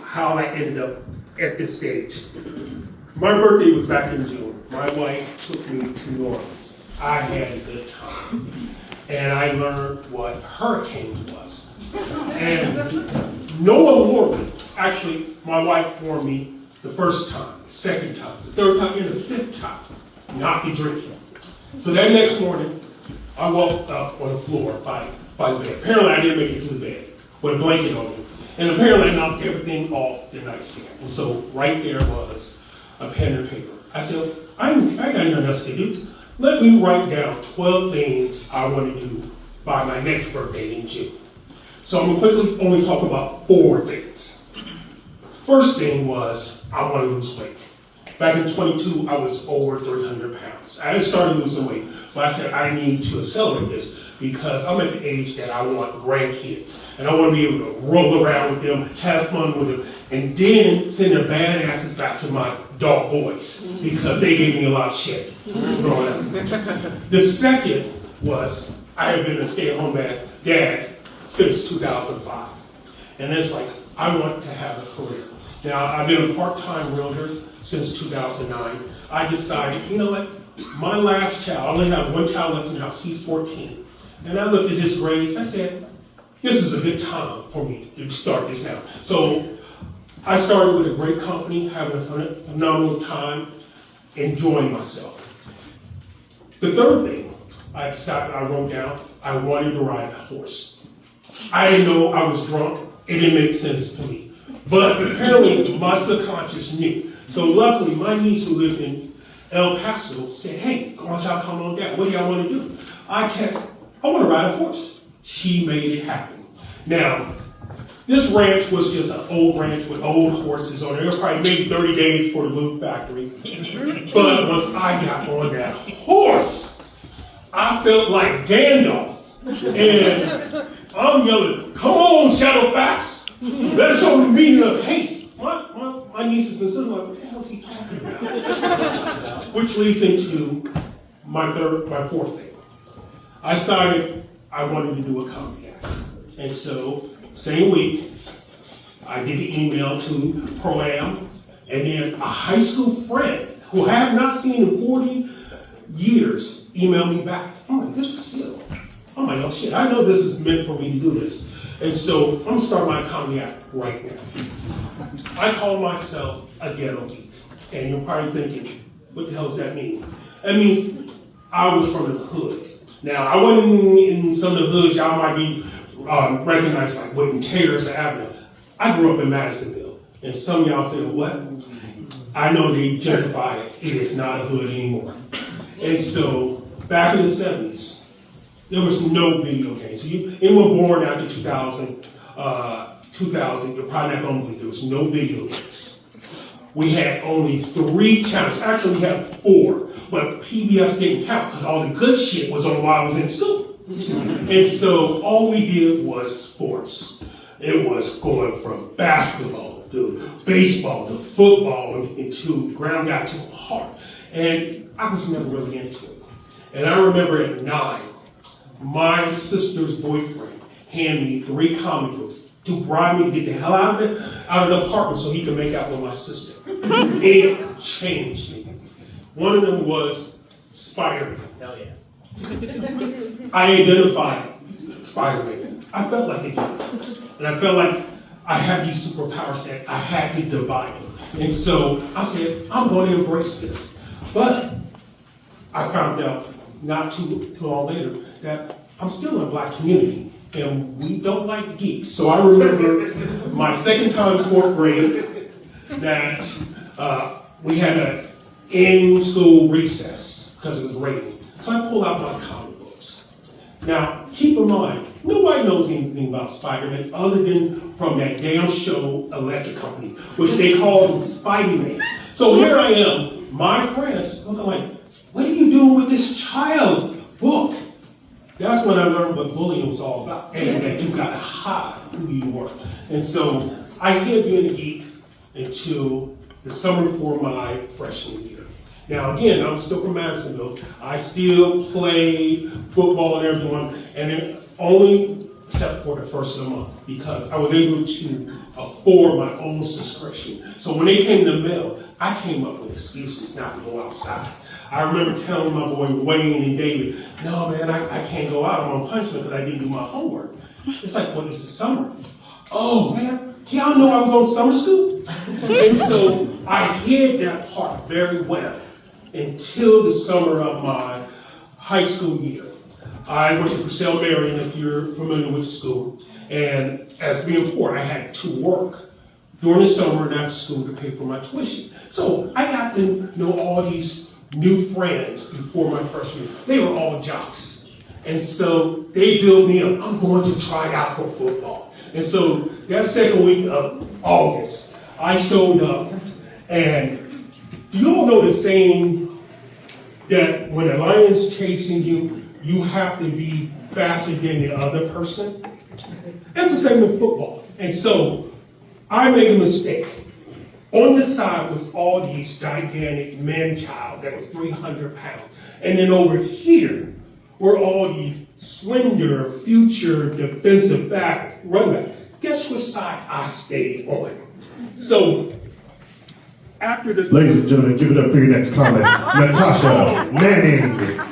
how I ended up at this stage. My birthday was back in June. My wife took me to New Orleans. I had a good time. And I learned what hurricanes was. And no one warned me. Actually, my wife warned me the first time, the second time, the third time, and the fifth time, not to drink it. So that next morning, I woke up on the floor by the bed. Apparently, I didn't make it to the bed with a blanket on me. And apparently, I knocked everything off the nightstand. And so right there was a pen and paper. I said, I got nothing else to do. Let me write down 12 things I want to do by my next birthday in June. So I'm going to quickly only talk about 4 things. First thing was, I want to lose weight. Back in 22, I was over 300 pounds. I had started losing weight, but I said I need to accelerate this because I'm at the age that I want grandkids. And I want to be able to roll around with them, have fun with them, and then send their bad asses back to my dog boys because they gave me a lot of shit growing up. The second was, I have been a stay-at-home dad since 2005. And it's like, I want to have a career. Now, I've been a part-time realtor since 2009. I decided, you know what, my last child, I only have one child left in the house, he's 14. And I looked at his grades, I said, this is a good time for me to start this now. So I started with a great company, having a phenomenal time, enjoying myself. The third thing I decided, I wrote down, I wanted to ride a horse. I didn't know I was drunk, it didn't make sense to me. But apparently my subconscious knew. So luckily, my niece who lived in El Paso said, hey, why don't y'all come on down? What do y'all want to do? I texted, I want to ride a horse. She made it happen. Now, this ranch was just an old ranch with old horses on it. It was probably maybe 30 days for the Loop Factory. But once I got on that horse, I felt like Gandalf. And I'm yelling, come on, Shadowfax. Let's show the meaning of haste. My nieces and sisters are like, what the hell is he talking about? Which leads into my fourth thing. I decided I wanted to do a comedy act. And so, same week, I did the email to Pro-Am, and then a high school friend who I have not seen in 40 years emailed me back. I'm like, this is Phil. I'm like, oh shit, I know this is meant for me to do this. And so I'm gonna start my comedy act right now. I call myself a ghetto geek. And you're probably thinking, what the hell does that mean? That means I was from the hood. Now, I wasn't in some of the hoods y'all might be recognized like Whitten Terrace or Avenue. I grew up in Madisonville. And some of y'all say, what? I know they gentrified it. It is not a hood anymore. And so back in the 70s, there was no video games. So anyone born after 2000, you're probably not going to believe there was no video games. We had only 3 channels. Actually, we had 4, but PBS didn't count because all the good shit was on while I was in school. And so all we did was sports. It was going from basketball to baseball to football into ground got too hard. And I was never really into it. And I remember at 9, my sister's boyfriend handed me 3 comic books to bribe me to get the hell out of the apartment so he could make out with my sister. It changed me. One of them was Spider-Man. Hell yeah. I identified Spider-Man. I felt like a kid. And I felt like I had these superpowers that I had to divide them. And so I said, I'm going to embrace this. But I found out not too long later that I'm still in a black community and we don't like geeks. So I remember my second time in 4th grade that we had an in-school recess because it was raining. So I pulled out my comic books. Now, keep in mind, nobody knows anything about Spider-Man other than from that damn show, Electric Company, which they called Spidey-Man. So here I am, my friends looking like, what are you doing with this child's book? That's when I learned what bullying was all about, and that you gotta hide who you were. And so I hid being a geek until the summer for my freshman year. Now again, I'm still from Madisonville. I still play football and everything, and it only except for the first of the month, because I was able to afford my own subscription. So when they came to the mail, I came up with excuses not to go outside. I remember telling my boy Wayne and David, no man, I can't go out, I'm on punishment because I didn't do my homework. It's like, well, it's the summer. Oh man, y'all know I was on summer school? And so I hid that part very well until the summer of my high school year. I went to Purcell Marion, if you're familiar with the school, and as being poor, I had to work during the summer and after school to pay for my tuition. So I got to know all these new friends before my freshman year. They were all jocks. And so they built me up. I'm going to try out for football. And so that second week of August, I showed up, and do you all know the saying that when a lion's chasing you, you have to be faster than the other person? That's the same in football. And so I made a mistake. On the side was all these gigantic man-child that was 300 pounds. And then over here were all these slender future defensive back, running back. Guess which side I stayed on? So after the... Ladies and gentlemen, give it up for your next comment, Natasha Manning.